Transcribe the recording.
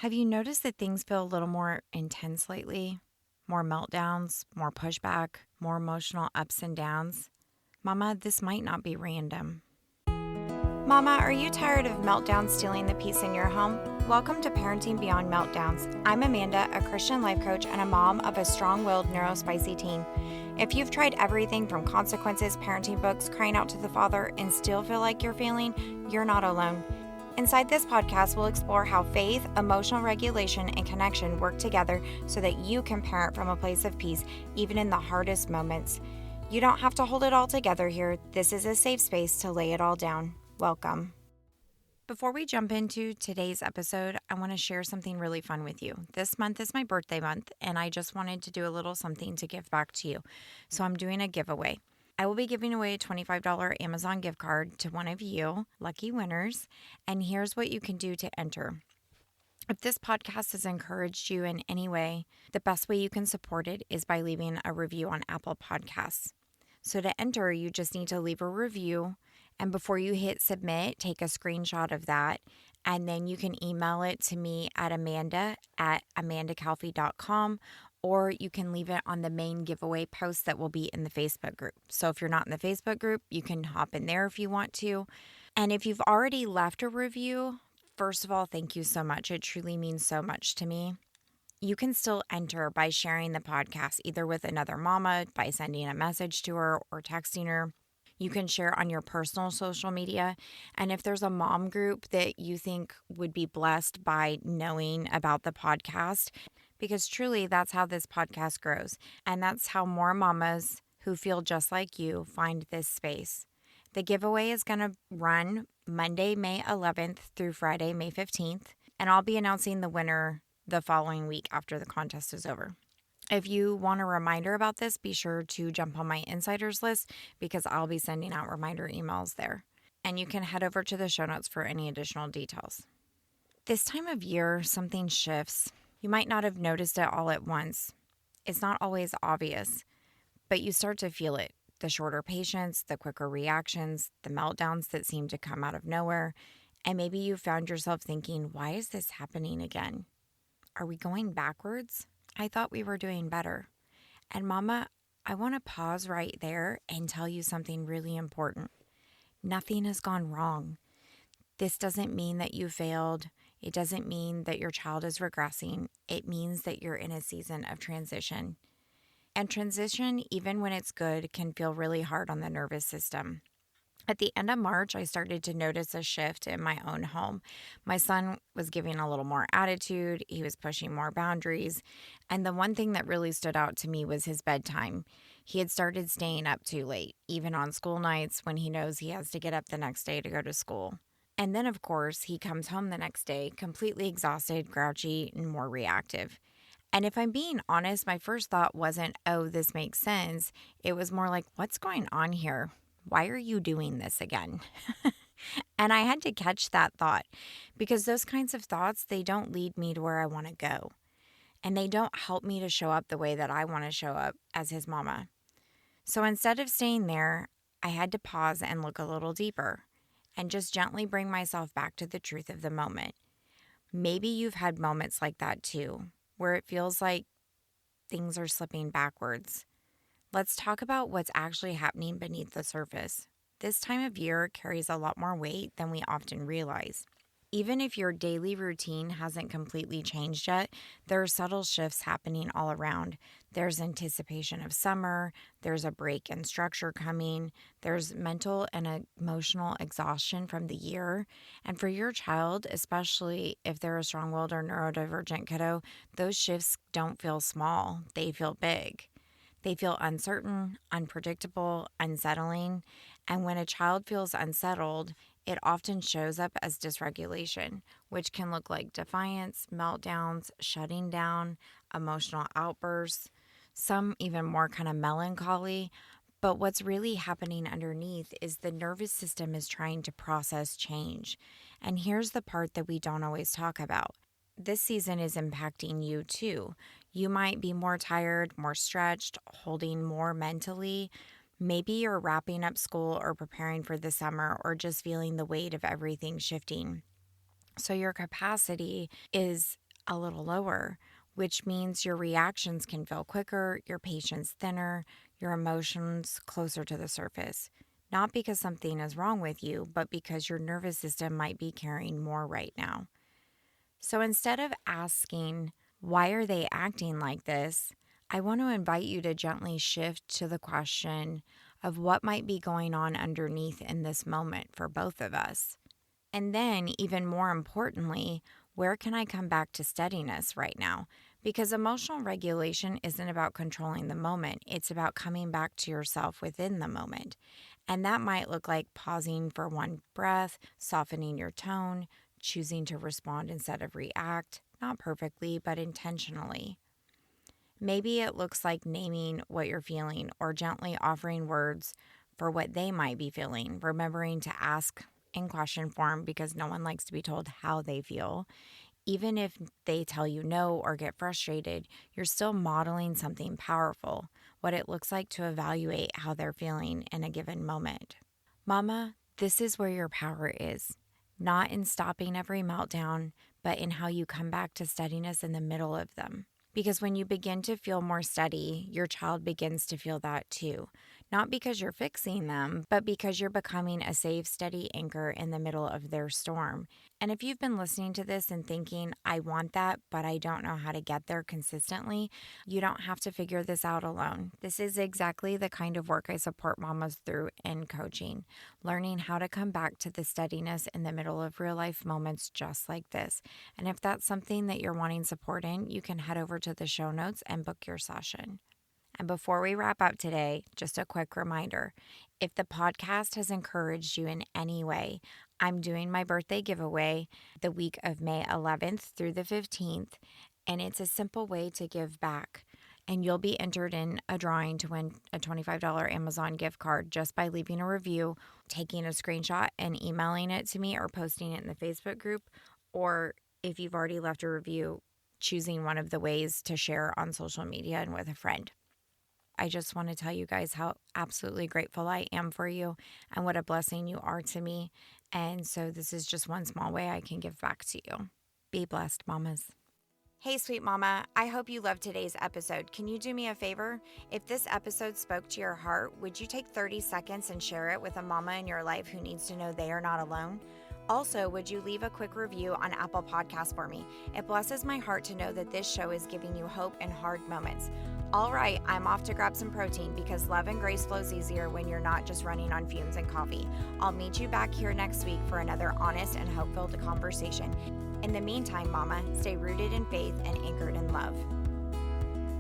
Have you noticed that things feel a little more intense lately? More meltdowns, more pushback, more emotional ups and downs? Mama, this might not be random. Mama, are you tired of meltdowns stealing the peace in your home? Welcome to Parenting Beyond Meltdowns. I'm Amanda, a Christian life coach and a mom of a strong-willed neurospicy teen. If you've tried everything from consequences, parenting books, crying out to the Father, and still feel like you're failing, you're not alone. Inside this podcast, we'll explore how faith, emotional regulation, and connection work together so that you can parent from a place of peace, even in the hardest moments. You don't have to hold it all together here. This is a safe space to lay it all down. Welcome. Before we jump into today's episode, I want to share something really fun with you. This month is my birthday month, and I just wanted to do a little something to give back to you. So I'm doing a giveaway. I will be giving away a $25 Amazon gift card to one of you, lucky winners, and here's what you can do to enter. If this podcast has encouraged you in any way, the best way you can support it is by leaving a review on Apple Podcasts. So to enter, you just need to leave a review, and before you hit submit, take a screenshot of that, and then you can email it to me at amanda@amandacalfee.com, or you can leave it on the main giveaway post that will be in the Facebook group. So if you're not in the Facebook group, you can hop in there if you want to. And if you've already left a review, first of all, thank you so much. It truly means so much to me. You can still enter by sharing the podcast either with another mama, by sending a message to her or texting her. You can share on your personal social media. And if there's a mom group that you think would be blessed by knowing about the podcast, because truly that's how this podcast grows. And that's how more mamas who feel just like you find this space. The giveaway is going to run Monday, May 11th through Friday, May 15th. And I'll be announcing the winner the following week after the contest is over. If you want a reminder about this, be sure to jump on my insiders list because I'll be sending out reminder emails there. And you can head over to the show notes for any additional details. This time of year, something shifts. You might not have noticed it all at once. It's not always obvious, but you start to feel it. The shorter patience, the quicker reactions, the meltdowns that seem to come out of nowhere. And maybe you found yourself thinking, why is this happening again? Are we going backwards? I thought we were doing better. And Mama, I want to pause right there and tell you something really important. Nothing has gone wrong. This doesn't mean that you failed. It doesn't mean that your child is regressing. It means that you're in a season of transition. And transition, even when it's good, can feel really hard on the nervous system. At the end of March, I started to notice a shift in my own home. My son was giving a little more attitude. He was pushing more boundaries. And the one thing that really stood out to me was his bedtime. He had started staying up too late, even on school nights when he knows he has to get up the next day to go to school. And then, of course, he comes home the next day completely exhausted, grouchy, and more reactive. And if I'm being honest, my first thought wasn't, oh, this makes sense. It was more like, what's going on here? Why are you doing this again? And I had to catch that thought because those kinds of thoughts, they don't lead me to where I want to go. And they don't help me to show up the way that I want to show up as his mama. So instead of staying there, I had to pause and look a little deeper and just gently bring myself back to the truth of the moment. Maybe you've had moments like that too, where it feels like things are slipping backwards. Let's talk about what's actually happening beneath the surface. This time of year carries a lot more weight than we often realize. Even if your daily routine hasn't completely changed yet, there are subtle shifts happening all around. There's anticipation of summer, there's a break in structure coming, there's mental and emotional exhaustion from the year. And for your child, especially if they're a strong-willed or neurodivergent kiddo, those shifts don't feel small, they feel big. They feel uncertain, unpredictable, unsettling, and when a child feels unsettled, it often shows up as dysregulation, which can look like defiance, meltdowns, shutting down, emotional outbursts, some even more kind of melancholy. But what's really happening underneath is the nervous system is trying to process change. And here's the part that we don't always talk about. This season is impacting you too. You might be more tired, more stretched, holding more mentally. Maybe you're wrapping up school or preparing for the summer or just feeling the weight of everything shifting. So your capacity is a little lower, which means your reactions can feel quicker, your patience thinner, your emotions closer to the surface. Not because something is wrong with you, but because your nervous system might be carrying more right now. So instead of asking, why are they acting like this? I want to invite you to gently shift to the question of what might be going on underneath in this moment for both of us. And then, even more importantly, where can I come back to steadiness right now? Because emotional regulation isn't about controlling the moment, it's about coming back to yourself within the moment. And that might look like pausing for one breath, softening your tone, choosing to respond instead of react, not perfectly, but intentionally. Maybe it looks like naming what you're feeling or gently offering words for what they might be feeling, remembering to ask in question form because no one likes to be told how they feel. Even if they tell you no or get frustrated, you're still modeling something powerful, what it looks like to evaluate how they're feeling in a given moment. Mama, this is where your power is, not in stopping every meltdown, but in how you come back to steadiness in the middle of them. Because when you begin to feel more steady, your child begins to feel that too. Not because you're fixing them, but because you're becoming a safe, steady anchor in the middle of their storm. And if you've been listening to this and thinking, I want that, but I don't know how to get there consistently, you don't have to figure this out alone. This is exactly the kind of work I support mamas through in coaching, learning how to come back to the steadiness in the middle of real life moments just like this. And if that's something that you're wanting support in, you can head over to the show notes and book your session. And before we wrap up today, just a quick reminder. If the podcast has encouraged you in any way, I'm doing my birthday giveaway the week of May 11th through the 15th, and it's a simple way to give back. And you'll be entered in a drawing to win a $25 Amazon gift card just by leaving a review, taking a screenshot and emailing it to me or posting it in the Facebook group, or if you've already left a review, choosing one of the ways to share on social media and with a friend. I just want to tell you guys how absolutely grateful I am for you and what a blessing you are to me. And so this is just one small way I can give back to you. Be blessed, mamas. Hey, sweet mama, I hope you loved today's episode. Can you do me a favor? If this episode spoke to your heart, would you take 30 seconds and share it with a mama in your life who needs to know they are not alone? Also, would you leave a quick review on Apple Podcasts for me? It blesses my heart to know that this show is giving you hope in hard moments. All right, I'm off to grab some protein because love and grace flows easier when you're not just running on fumes and coffee. I'll meet you back here next week for another honest and hope-filled conversation. In the meantime, mama, stay rooted in faith and anchored in love.